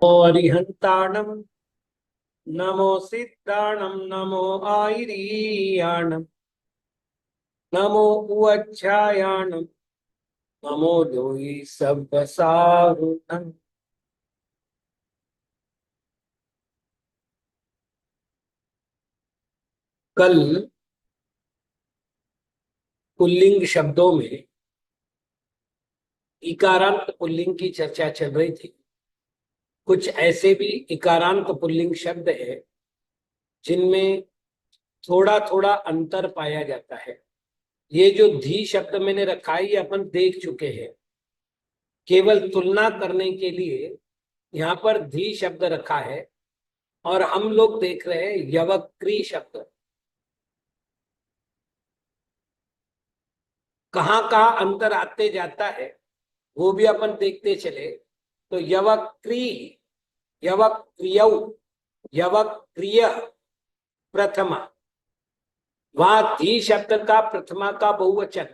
अरिहंताणं नमो सिद्धाणं नमो आयरीयाणं नमो उवच्छायाणं नमो जोई सब सारुणं। कल पुल्लिंग शब्दों में इकारांत पुल्लिंग की चर्चा चल रही थी। कुछ ऐसे भी इकारांत पुल्लिंग शब्द है जिनमें थोड़ा थोड़ा अंतर पाया जाता है। ये जो धी शब्द मैंने रखा है ये अपन देख चुके हैं। केवल तुलना करने के लिए यहाँ पर धी शब्द रखा है और हम लोग देख रहे हैं यवक्री शब्द। कहाँ कहाँ अंतर आते जाता है वो भी अपन देखते चले। तो यवक्री, यवक्रिय, यवक्रिय प्रथमा, वहां धी शब्द का प्रथमा का बहुवचन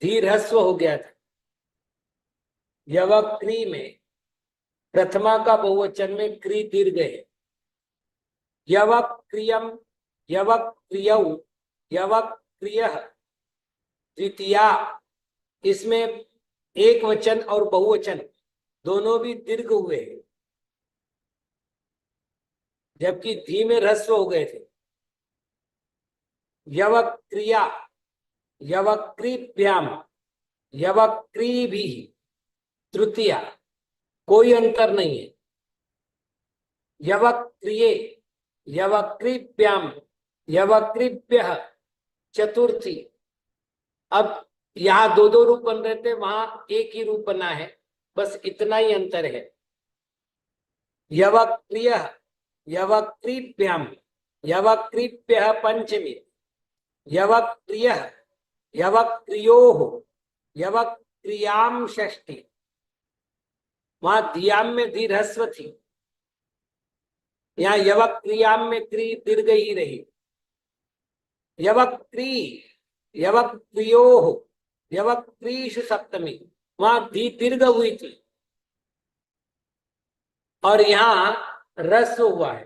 धी ह्रस्व हो गया था। यवक्री में प्रथमा का बहुवचन में क्री दीर्घ है। यवक्रियम, यवक्रिय, यवक्रिय द्वितीया, इसमें एक वचन और बहुवचन दोनों भी दीर्घ हुए हैं जबकि धी में ह्रस्व हो गए थे। यवक्रिया, यवक्रीभ्याम, यवक्री भी तृतीया, कोई अंतर नहीं है। यवक्रिये, यवक्रीभ्याम, यवक्रीभ्य चतुर्थी। अब यहाँ दो दो रूप बन रहे थे, वहां एक ही रूप बना है, बस इतना ही अंतर है। यवक्रिय, यवक्रीभ्याम, यवक्रीभ्य पंचमी, यवक्रिय, यवक्रियोः, यवक्रियाम षष्ठी। वहां धियाम में धी ह्रस्व थी, यहाँ यवक्रियाम में क्री दीर्घ ही रही। यवक्री, यवक्रियोः, यवक्रीषु सप्तमी, वहां धी दीर्घ हुई थी और यहाँ ह्रस्व हुआ है।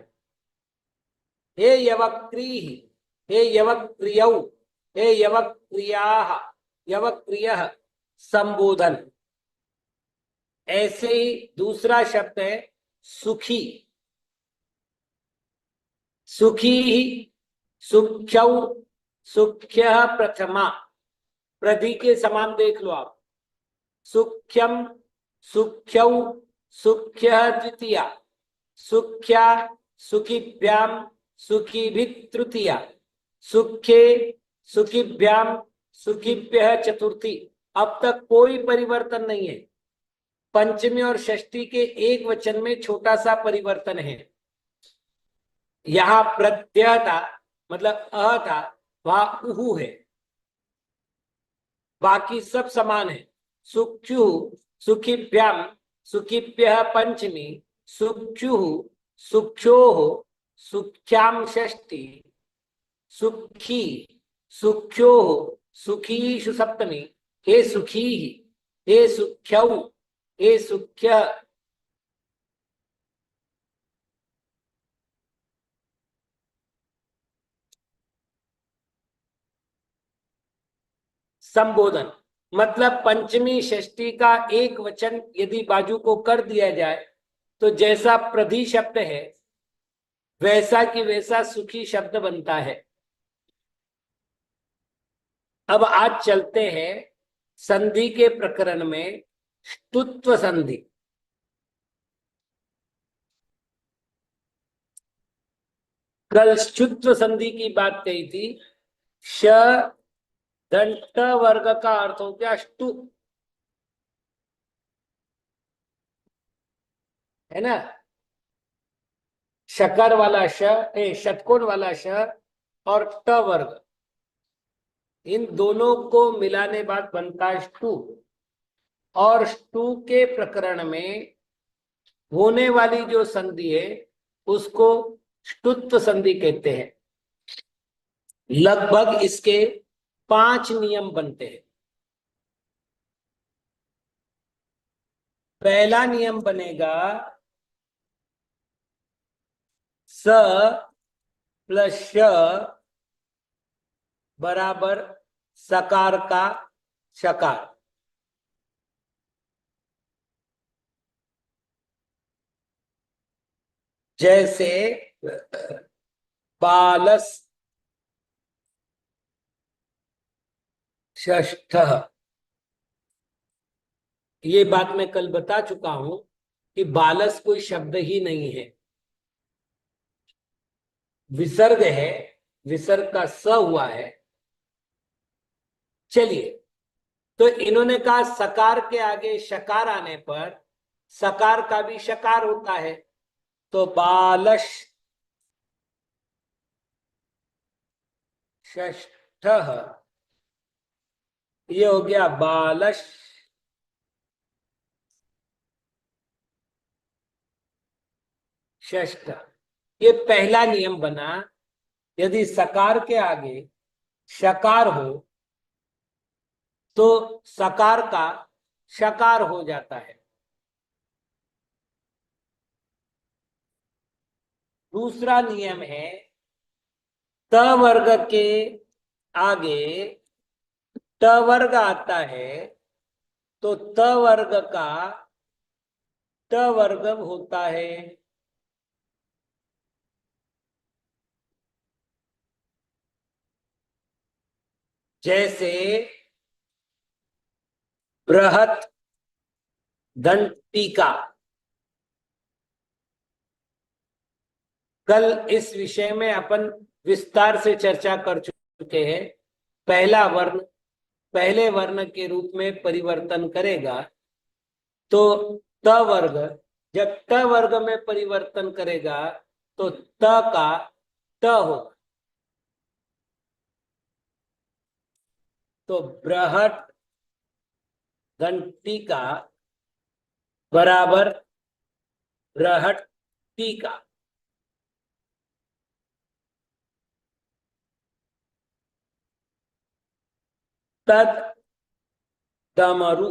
हे यवक्री, हे यवक्रियौ, हे यवक्रियाः, यवक्रियः संबोधन। ऐसे ही दूसरा शब्द है सुखी, सुखी ही, सुख्यौ, सुख्य प्रथमा, प्रधि के समान देख लो आप। सुख्यम, सुख्यौ, सुख्य द्वितीया, सुख्या, सुखिभ्याम, सुखिभि तृतीया, सुखे, सुखिभ्याम, सुखिभ्य चतुर्थी। अब तक कोई परिवर्तन नहीं है। पंचमी और षष्ठी के एक वचन में छोटा सा परिवर्तन है। यहां प्रत्यय था, मतलब अ था, वहां उहु है, बाकी सब समान है। सुक्षु, सुखिभ्याम, सुखिभ्य पंचमी, सुक्षु, सुक्षो, सुख्याम षष्ठी, सुखी, सुख्यो, सुखीषु सप्तमी। हे सुखी, हे सुख्यौ, हे सुख्य। संबोधन मतलब पंचमी षष्ठी का एक वचन यदि बाजू को कर दिया जाए तो जैसा प्रधि शब्द है वैसा कि वैसा सुखी शब्द बनता है। अब आज चलते हैं संधि के प्रकरण में, ष्टुत्व संधि। कल ष्टुत्व संधि की बात कही थी। श दंत वर्ग का अर्थ हो गया ष्टु, है ना। शकर वाला श, षटकोण वाला श और ट वर्ग, इन दोनों को मिलाने बाद बनता है ष्टु। और ष्टु के प्रकरण में होने वाली जो संधि है उसको ष्टुत्व संधि कहते हैं। लगभग इसके 5 नियम बनते हैं। पहला नियम बनेगा स प्लस श बराबर सकार का शकार। जैसे बालस षष्ठ, ये बात मैं कल बता चुका हूं कि बालस कोई शब्द ही नहीं है, विसर्ग है, विसर्ग का स हुआ है। चलिए, तो इन्होंने कहा सकार के आगे शकार आने पर सकार का भी शकार होता है, तो बालश षष्ठ, ये हो गया बालश षष्ठ। ये पहला नियम बना, यदि सकार के आगे शकार हो तो सकार का शकार हो जाता है। दूसरा नियम है, त वर्ग के आगे ट वर्ग आता है तो त वर्ग का ट वर्ग होता है। जैसे बृहत दंतिका। कल इस विषय में अपन विस्तार से चर्चा कर चुके हैं। पहला वर्ण पहले वर्ण के रूप में परिवर्तन करेगा तो त वर्ग, जब ट वर्ग में परिवर्तन करेगा तो त का ट होगा। तो बृहत घंटिका बराबर बृहत टीका। तद डमरू,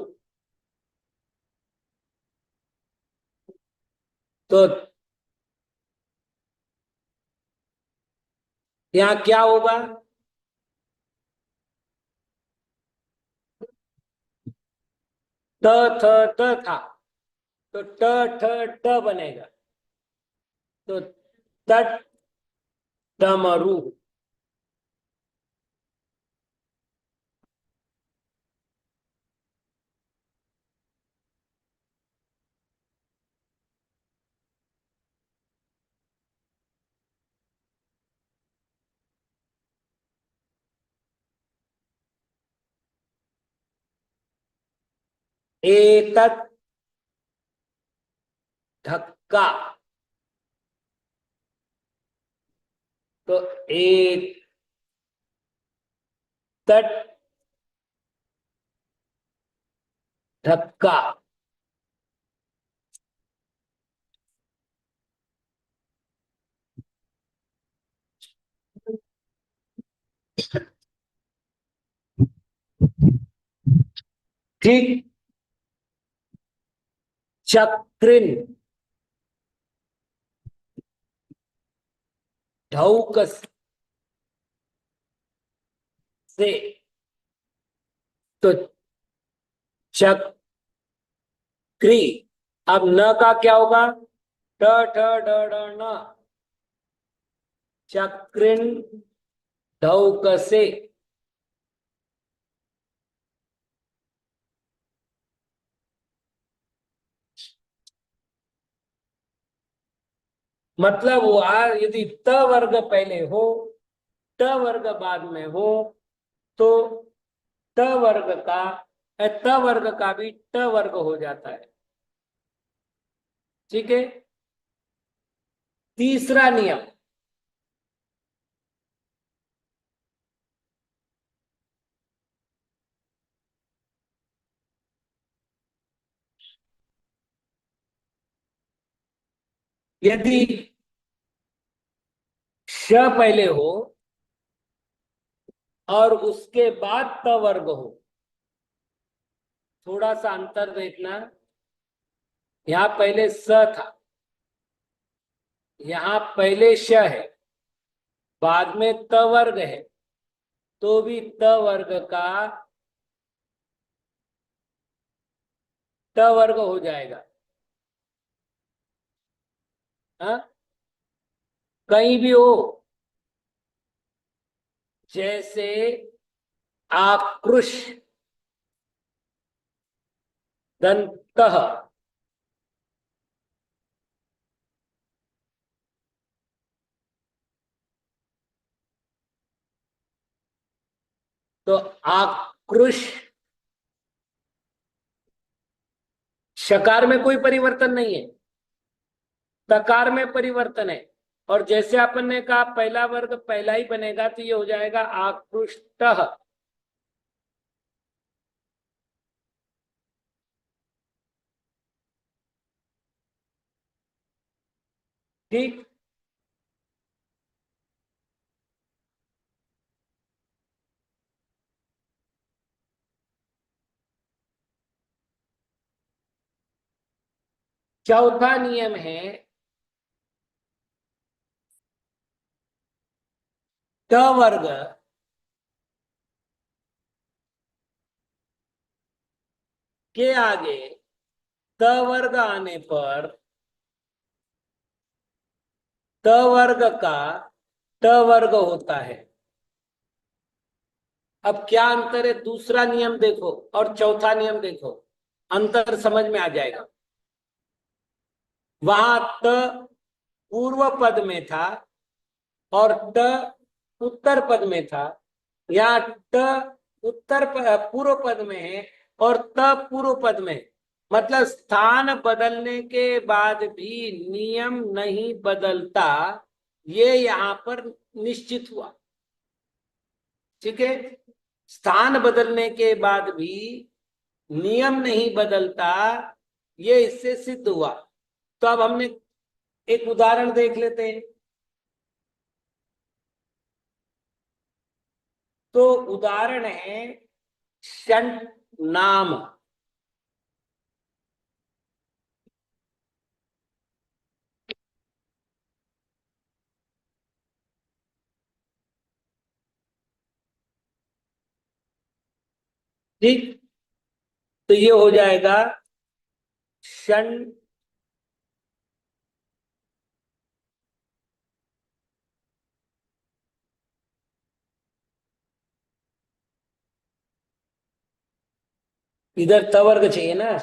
तो यहाँ क्या होगा? त थ त था, तो ट ठ ट बनेगा, तो तट डमरू। एतत् धक्का, तो एतत् धक्का। ठीक। चक्रिन ढौकस से, तो चक्री। अब न का क्या होगा? ट ठ ड ड न, चक्रिन ढौकसे। मतलब हुआ, यदि त वर्ग पहले हो ट वर्ग बाद में हो तो ट वर्ग का त वर्ग का भी ट वर्ग हो जाता है। ठीक है। तीसरा नियम, यदि श पहले हो और उसके बाद त वर्ग हो, थोड़ा सा अंतर देखना। यहां पहले स था, यहाँ पहले श है, बाद में त वर्ग है, तो भी त वर्ग का त वर्ग हो जाएगा। हाँ, कहीं भी हो, जैसे आकृष दंत, तो आकृष, शकार में कोई परिवर्तन नहीं है, तकार में परिवर्तन है। और जैसे अपन ने कहा पहला वर्ग पहला ही बनेगा, तो ये हो जाएगा आकृष्ट। ठीक। चौथा नियम है ट वर्ग के आगे त वर्ग आने पर त वर्ग का ट वर्ग होता है। अब क्या अंतर है, दूसरा नियम देखो और चौथा नियम देखो, अंतर समझ में आ जाएगा। वहां त पूर्व पद में था और ट उत्तर पद में था। यहाँ ट पूर्व पद में है और त पूर्व पद में है। मतलब स्थान बदलने के बाद भी नियम नहीं बदलता, ये यहाँ पर निश्चित हुआ। ठीक है, स्थान बदलने के बाद भी नियम नहीं बदलता, ये इससे सिद्ध हुआ। तो अब हमने एक उदाहरण देख लेते हैं। तो उदाहरण है षण् नाम। ठीक, तो ये हो जाएगा षण, इधर तवर्ग चाहिए ना।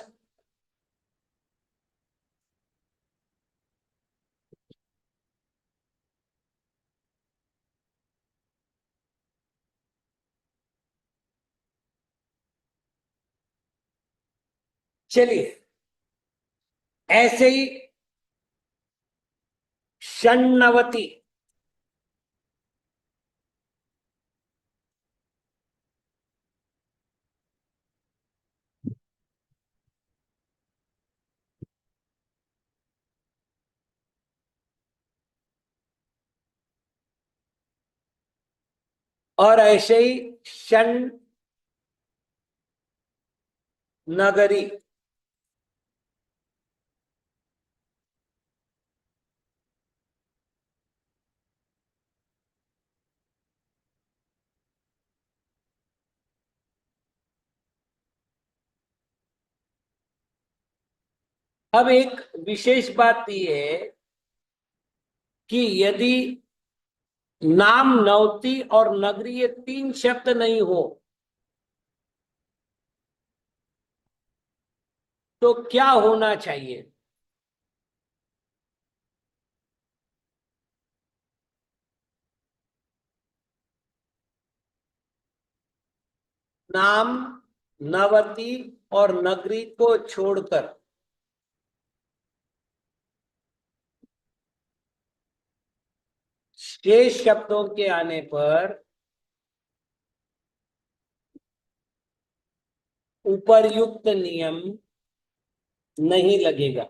चलिए, ऐसे ही षण्णवति, और ऐसे ही षण नगरी। अब एक विशेष बात यह है कि यदि नाम, नवती और नगरी ये तीन शब्द नहीं हो, तो क्या होना चाहिए? नाम, नवती और नगरी को छोड़कर शेष शब्दों के आने पर उपर्युक्त नियम नहीं लगेगा।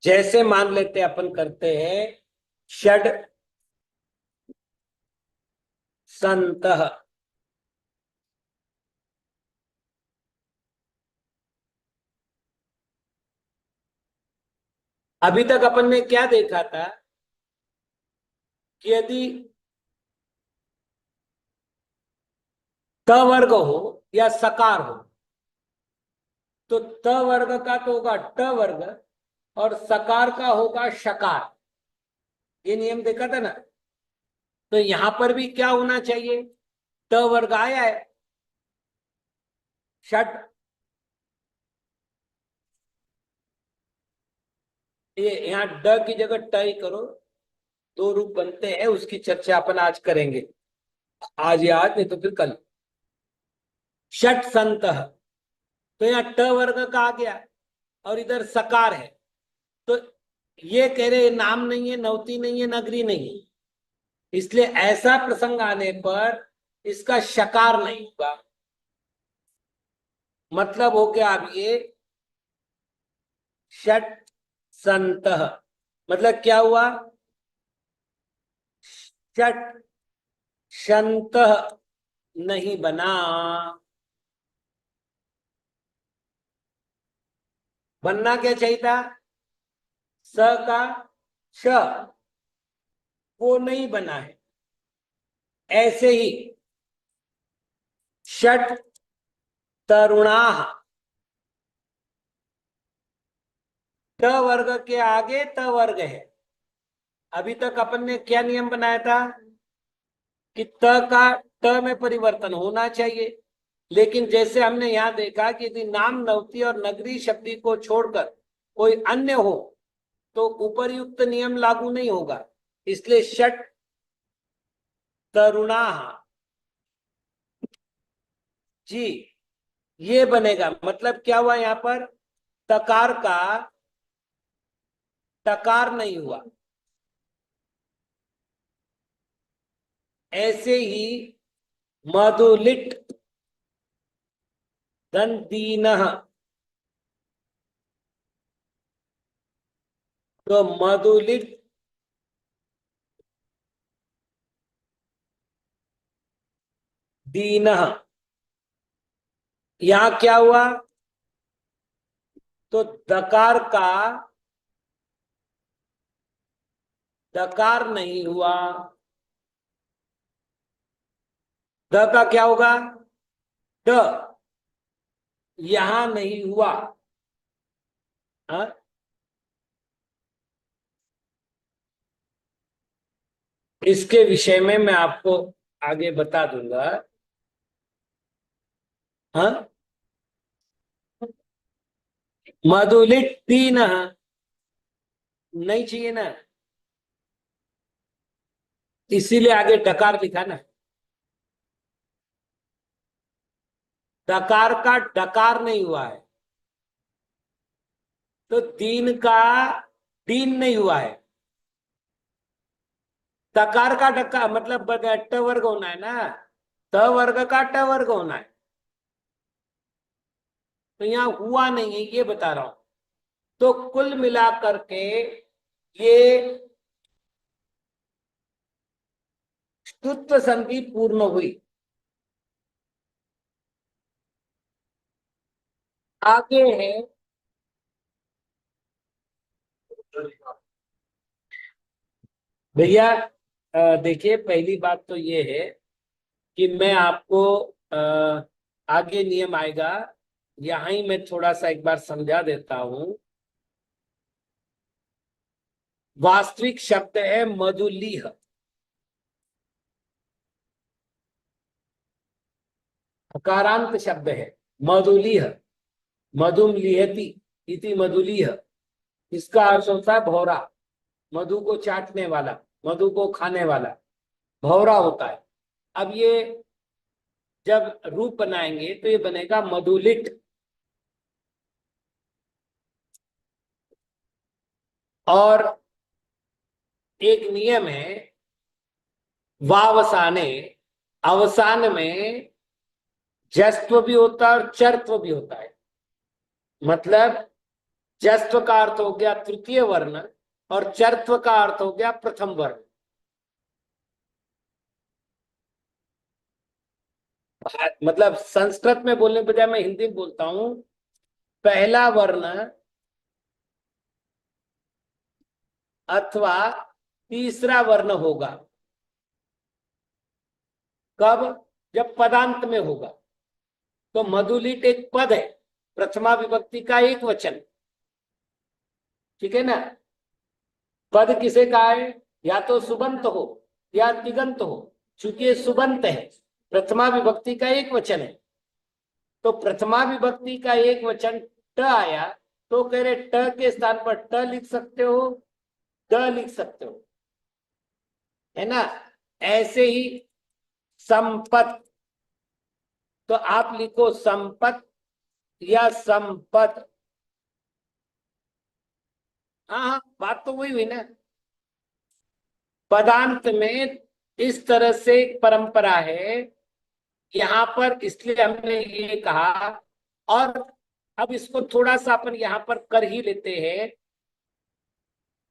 जैसे मान लेते अपन करते हैं षड संतः, अभी तक अपन ने क्या देखा था कि यदि त वर्ग हो या सकार हो तो त वर्ग का तो होगा ट वर्ग और सकार का होगा शकार। ये नियम देखा था ना। तो यहां पर भी क्या होना चाहिए, ट वर्ग आया है, षट, ये यहाँ ड की जगह ट ही करो, दो रूप बनते हैं, उसकी चर्चा अपन आज करेंगे। आज या आज नहीं तो फिर कल। षट संत, तो यहाँ ट वर्ग का आ गया और इधर सकार है। तो ये कह रहे नाम नहीं है, नवती नहीं है, नगरी नहीं है, इसलिए ऐसा प्रसंग आने पर इसका शकार नहीं होगा। मतलब हो गया अब ये षट संत, मतलब क्या हुआ, षट संत नहीं बना। बनना क्या चाहिए था, स का श, वो नहीं बना है। ऐसे ही षट तरुणा, ट वर्ग के आगे त वर्ग है। अभी तक अपन ने क्या नियम बनाया था कि त का ट में परिवर्तन होना चाहिए, लेकिन जैसे हमने यहां देखा कि यदि नाम नवती और नगरी शब्दी को छोड़कर कोई अन्य हो तो उपरयुक्त नियम लागू नहीं होगा। इसलिए षट तरुणा जी, ये बनेगा। मतलब क्या हुआ यहां पर, तकार का टकार नहीं हुआ। ऐसे ही मधुलिट दंदीन, तो मधुलिट दीन, यहां क्या हुआ, तो दकार का दकार नहीं हुआ। द का क्या होगा, ड, यहां नहीं हुआ। हाँ? इसके विषय में मैं आपको आगे बता दूंगा। हाँ, मधुलिट तीन नहीं चाहिए ना, इसीलिए आगे डकार लिखा ना। डकार का डकार नहीं हुआ है, तो दीन का दीन नहीं हुआ है। तकार का डकार मतलब ट वर्ग होना है ना, त वर्ग का ट वर्ग होना है। तो यहां हुआ नहीं है, ये बता रहा हूं। तो कुल मिलाकर के ये स्तुत्व संधि पूर्ण हुई। आगे है, भैया देखिए, पहली बात तो ये है कि मैं आपको आगे नियम आएगा, यहां ही मैं थोड़ा सा एक बार समझा देता हूं। वास्तविक शब्द है मधुलीह, हकारांत शब्द है मधुलीह, मधुम लिहती इति मधुलीह। इसका अर्थ होता है भौरा, मधु को चाटने वाला, मधु को खाने वाला भौरा होता है। अब ये जब रूप बनाएंगे तो ये बनेगा मधुलिट। और एक नियम है, वावसाने, अवसान में जस्त्व भी होता है और चरत्व भी होता है। मतलब जस्त्व का अर्थ हो गया तृतीय वर्ण और चरत्व का अर्थ हो गया प्रथम वर्ण। मतलब संस्कृत में बोलने के बजाय मैं हिंदी में बोलता हूं, पहला वर्ण अथवा तीसरा वर्ण होगा। कब? जब पदांत में होगा। तो मधुलिट एक पद है, प्रथमा विभक्ति का एक वचन, ठीक है ना। पद किसे कहा है? या तो सुबंत हो या तिगंत हो। चूंकि ये सुबंत है, प्रथमा विभक्ति का एक वचन है, तो प्रथमा विभक्ति का एक वचन ट आया, तो कह रहे ट के स्थान पर ट लिख सकते हो, द लिख सकते हो, है ना। ऐसे ही संपत, तो आप लिखो संपत या संपद। हाँ हाँ, बात तो वही हुई ना। पदांत में इस तरह से एक परंपरा है यहां पर, इसलिए हमने ये कहा। और अब इसको थोड़ा सा अपन यहां पर कर ही लेते हैं,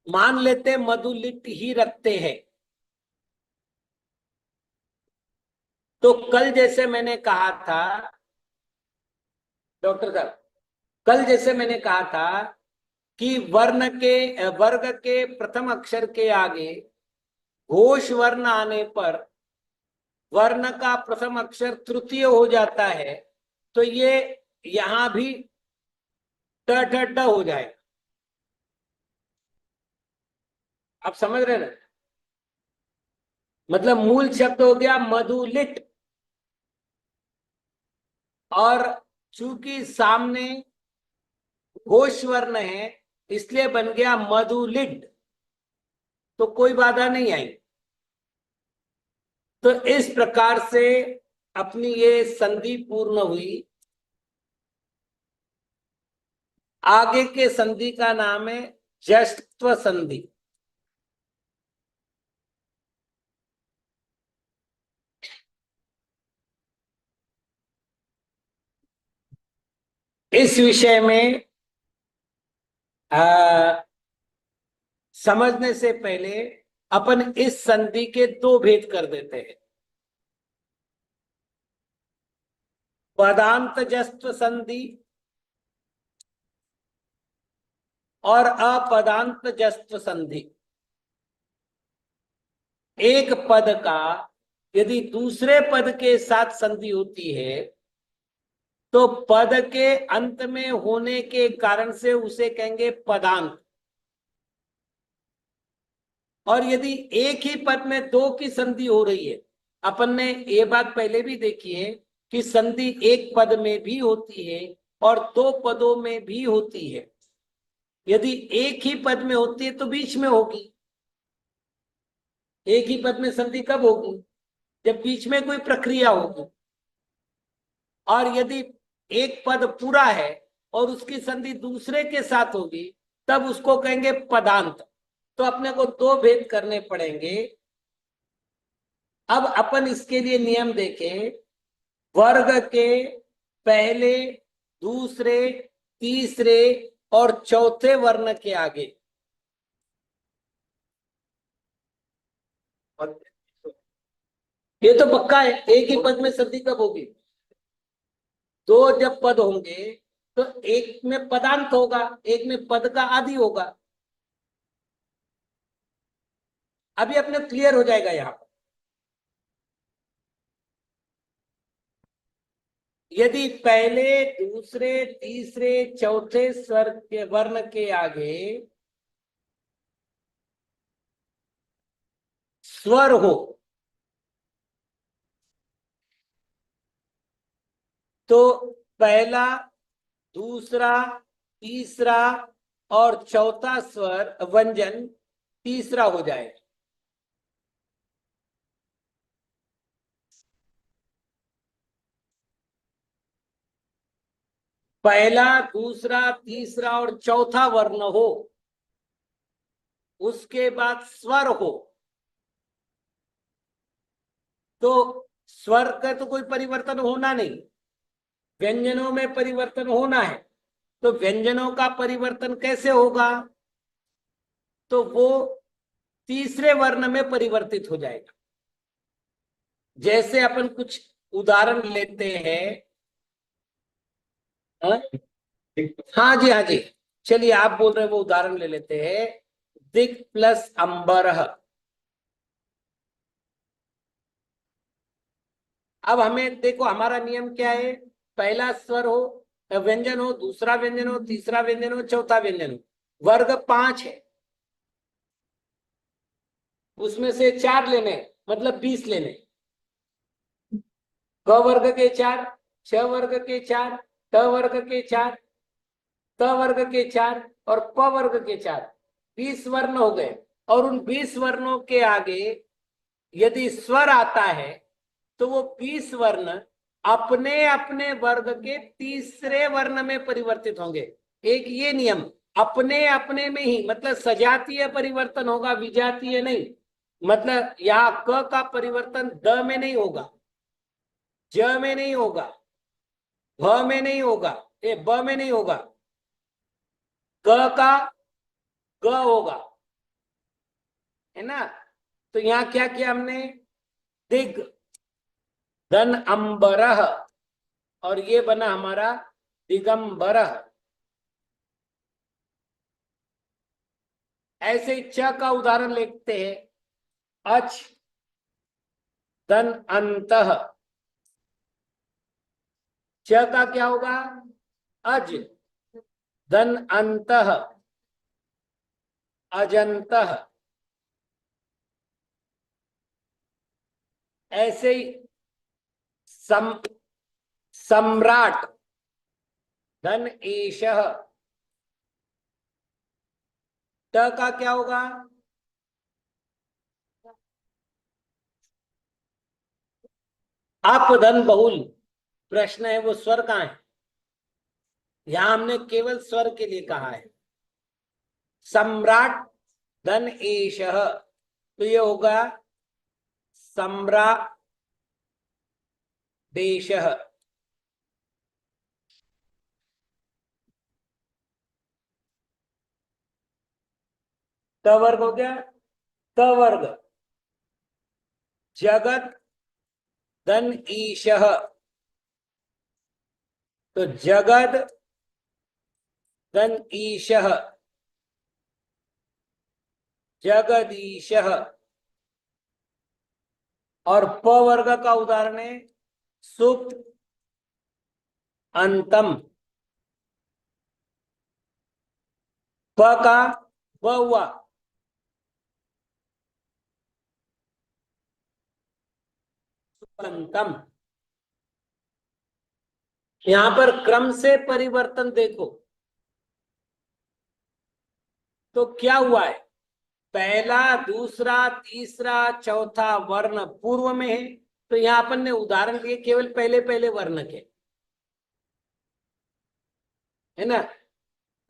मान लेते मधुलिट ही रखते हैं। तो कल जैसे मैंने कहा था डॉक्टर साहब, कल जैसे मैंने कहा था कि वर्ग के प्रथम अक्षर के आगे घोष वर्ण आने पर वर्ण का प्रथम अक्षर तृतीय हो जाता है, तो ये यहां भी ट ठ ड हो जाएगा। आप समझ रहे ना? मतलब मूल शब्द हो गया मधुलिट, और चूंकि सामने घोष वर्ण है इसलिए बन गया मधुलिट, तो कोई बाधा नहीं आई। तो इस प्रकार से अपनी ये संधि पूर्ण हुई। आगे के संधि का नाम है जस्त्व संधि। इस विषय में समझने से पहले अपन इस संधि के दो भेद कर देते हैं। पदांत जस्त्व संधि और अपदांत जस्त्व संधि। एक पद का यदि दूसरे पद के साथ संधि होती है तो पद के अंत में होने के कारण से उसे कहेंगे पदांत। और यदि एक ही पद में दो की संधि हो रही है, अपन ने ये बात पहले भी देखी है कि संधि एक पद में भी होती है और दो पदों में भी होती है। यदि एक ही पद में होती है तो बीच में होगी। एक ही पद में संधि कब होगी? जब बीच में कोई प्रक्रिया होगी। और यदि एक पद पूरा है और उसकी संधि दूसरे के साथ होगी तब उसको कहेंगे पदांत। तो अपने को दो भेद करने पड़ेंगे। अब अपन इसके लिए नियम देखें। वर्ग के पहले, दूसरे, तीसरे और चौथे वर्ण के आगे ये तो पक्का है, एक ही पद में संधि कब होगी? दो जब पद होंगे तो एक में पदांत होगा, एक में पद का आदि होगा। अभी अपने क्लियर हो जाएगा यहां पर। यदि पहले, दूसरे, तीसरे, चौथे स्वर के वर्ण के आगे स्वर हो तो पहला, दूसरा, तीसरा और चौथा स्वर व्यंजन तीसरा हो जाए। पहला, दूसरा, तीसरा और चौथा वर्ण हो, उसके बाद स्वर हो, तो स्वर का तो कोई परिवर्तन होना नहीं, व्यंजनों में परिवर्तन होना है। तो व्यंजनों का परिवर्तन कैसे होगा? तो वो तीसरे वर्ण में परिवर्तित हो जाएगा। जैसे अपन कुछ उदाहरण लेते हैं। हाँ हाँ जी, हाँ जी, चलिए आप बोल रहे हैं वो उदाहरण ले लेते हैं। दिक् प्लस अंबरः। अब हमें देखो, हमारा नियम क्या है, पहला स्वर हो, व्यंजन हो, दूसरा व्यंजन हो, तीसरा व्यंजन हो, चौथा व्यंजन हो। वर्ग 5 है, उसमें से 4 लेने, मतलब 20 लेने। क वर्ग के 4, छ वर्ग के 4, ट वर्ग के 4, त वर्ग के 4 और प वर्ग के 4, 20 वर्ण हो गए। और उन 20 वर्णों के आगे यदि स्वर आता है तो वो 20 वर्ण अपने अपने वर्ग के तीसरे वर्ण में परिवर्तित होंगे। एक ये नियम, अपने अपने में ही, मतलब सजातीय परिवर्तन होगा, विजातीय नहीं। मतलब यहाँ क का परिवर्तन द में नहीं होगा, ज में नहीं होगा, भ में नहीं होगा, ये ब में नहीं होगा, क का ग होगा, है ना। तो यहाँ क्या किया हमने, दिग धन अंबरः, और ये बना हमारा दिगंबरः। ऐसे ही च का उदाहरण लेते हैं, अच धन अंतः। च का क्या होगा, अज धन अंतः, अजंतः। ऐसे ही सम सम्राट धन एषः। ट का क्या होगा, अप धन बहुल। प्रश्न है वो स्वर कहाँ है, यहां हमने केवल स्वर के लिए कहा है। सम्राट धन एषः, तो ये होगा सम्रा देशः। ट वर्ग हो गया, त वर्ग जगत धन ईशः, तो जगद धन ईशः, जगदीशः। और प वर्ग का उदाहरण है सुप अंतम। प का व हुआ, सुपंतम। यहां पर क्रम से परिवर्तन देखो तो क्या हुआ है, पहला दूसरा तीसरा चौथा वर्ण पूर्व में है। तो यहां अपन ने उदाहरण लिए केवल पहले पहले वर्ण के, है ना।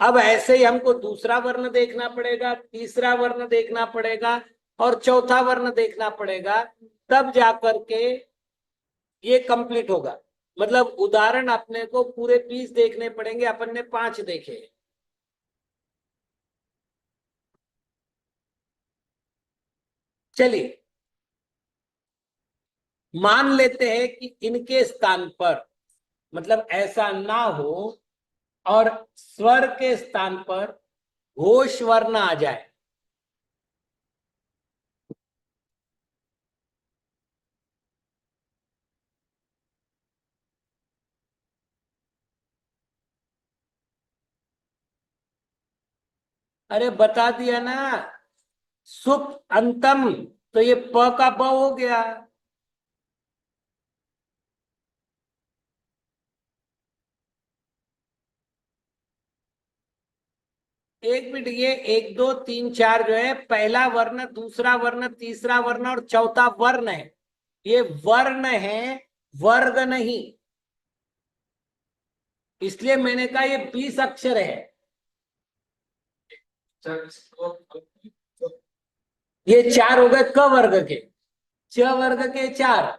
अब ऐसे ही हमको दूसरा वर्ण देखना पड़ेगा, तीसरा वर्ण देखना पड़ेगा और चौथा वर्ण देखना पड़ेगा, तब जाकर के ये कंप्लीट होगा। मतलब उदाहरण अपने को पूरे 20 देखने पड़ेंगे, अपन ने 5 देखे। चलिए मान लेते हैं कि इनके स्थान पर, मतलब ऐसा ना हो और स्वर के स्थान पर घोष वर्ण आ जाए। अरे बता दिया ना, सुप अंतम, तो ये प का ब हो गया। एक मिनट, ये 1 2 3 4 जो है, पहला वर्ण दूसरा वर्ण तीसरा वर्ण और चौथा वर्ण है। ये वर्ण है, वर्ग नहीं। इसलिए मैंने कहा ये 20 अक्षर है। ये 4 हो गए क वर्ग के, च वर्ग के 4,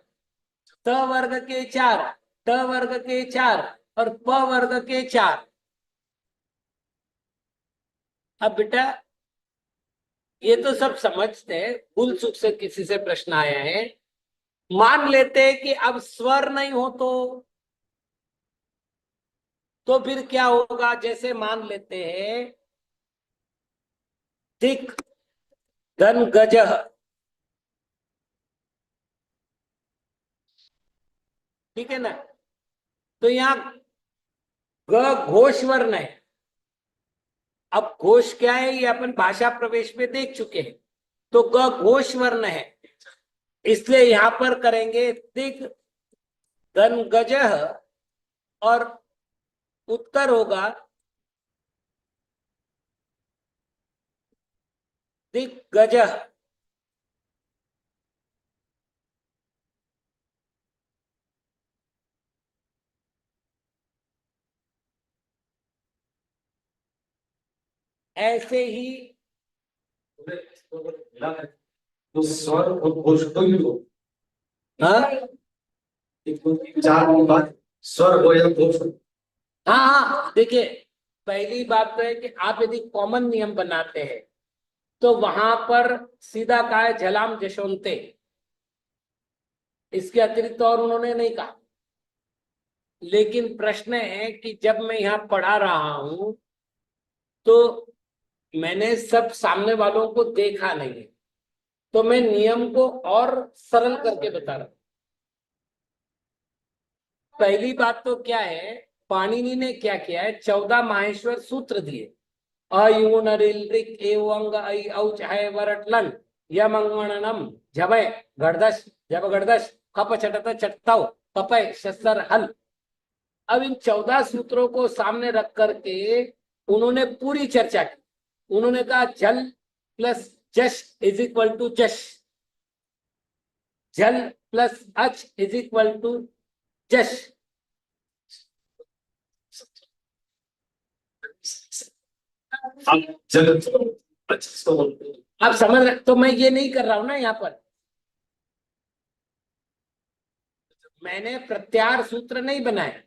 त वर्ग के 4, ट वर्ग के 4 और प वर्ग के 4। अब बेटा ये तो सब समझते हैं, भूल चूक से किसी से प्रश्न आया है। मान लेते हैं कि अब स्वर नहीं हो तो फिर क्या होगा, जैसे मान लेते हैं दिक धन गजः, ठीक है ना। तो यहाँ ग घोष वर्ण है। अब घोष क्या है ये अपन भाषा प्रवेश में देख चुके हैं। तो ग घोष वर्ण है, इसलिए यहां पर करेंगे दिग धन गजः, और उत्तर होगा दिग्गजः। ऐसे ही तो स्वर और घोष कोई भी हो, हाँ चार की बात स्वर हो या घोष हो। हाँ हाँ, देखिए पहली बात तो है कि आप यदि कॉमन नियम बनाते हैं तो वहां पर सीधा कहा है झलाम जशोंते, इसके अतिरिक्त और उन्होंने नहीं कहा। लेकिन प्रश्न है कि जब मैं यहाँ पढ़ा रहा हूं तो मैंने सब सामने वालों को देखा नहीं है, तो मैं नियम को और सरल करके बता रहा हूं। पहली बात तो क्या है, पाणिनि ने क्या किया है, 14 माहेश्वर सूत्र दिए। अयून रिल्रिक एवं ऐ औच है वरट लन यमंगणनम झबय गड़दश जब गड़दश कप चटत चटताव कपय शस्तर हल। अब इन 14 सूत्रों को सामने रख करके उन्होंने पूरी चर्चा की। उन्होंने कहा जल प्लस जश इज इक्वल टू जश, जल प्लस अच इज इक्वल टू जश। आप जगत अच्छे से बोलते हैं। आप समझ रहे, तो मैं ये नहीं कर रहा हूं ना यहाँ पर, मैंने प्रत्यार सूत्र नहीं बनाए।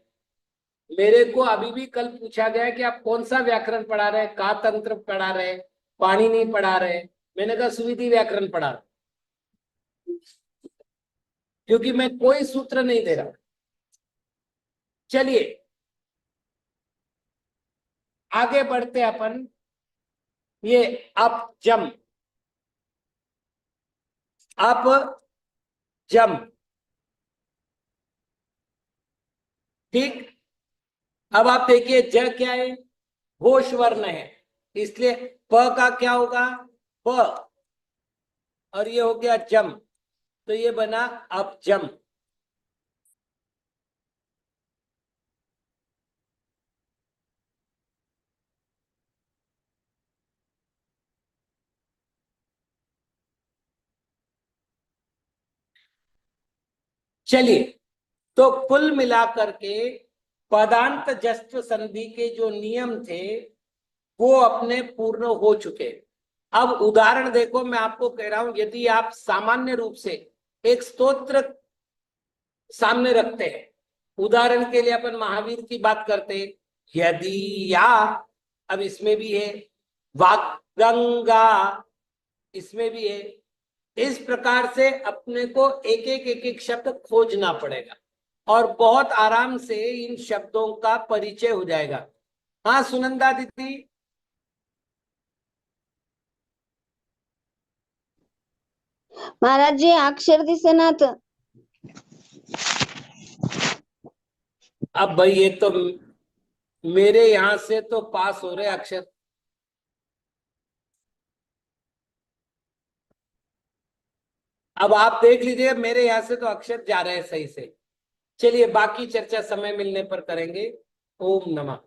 मेरे को अभी भी कल पूछा गया कि आप कौन सा व्याकरण पढ़ा रहे, का तंत्र पढ़ा रहे, पाणिनि पढ़ा रहे। मैंने कहा सुविधि व्याकरण पढ़ा रहा, क्योंकि मैं कोई सूत्र नहीं दे रहा। चलिए आगे बढ़ते अपन। ये अप जम, अप जम, ठीक। अब आप देखिए ज क्या है, घोष वर्ण है, इसलिए प का क्या होगा, प, और ये हो गया जम, तो ये बना अब जम। चलिए, तो कुल मिलाकर के पदांत जस्व संधि के जो नियम थे वो अपने पूर्ण हो चुके। अब उदाहरण देखो, मैं आपको कह रहा हूं यदि आप सामान्य रूप से एक स्तोत्र सामने रखते हैं, उदाहरण के लिए अपन महावीर की बात करते हैं, यदि या, अब इसमें भी है वागंगा, इसमें भी है। इस प्रकार से अपने को एक एक शब्द खोजना पड़ेगा और बहुत आराम से इन शब्दों का परिचय हो जाएगा। हाँ सुनंदा दीदी, महाराज जी अक्षर दिसेनात। अब भाई ये तो मेरे यहां से तो पास हो रहे अक्षर, अब आप देख लीजिए मेरे यहां से तो अक्षर जा रहे हैं सही से। चलिए बाकी चर्चा समय मिलने पर करेंगे। ओम नमः।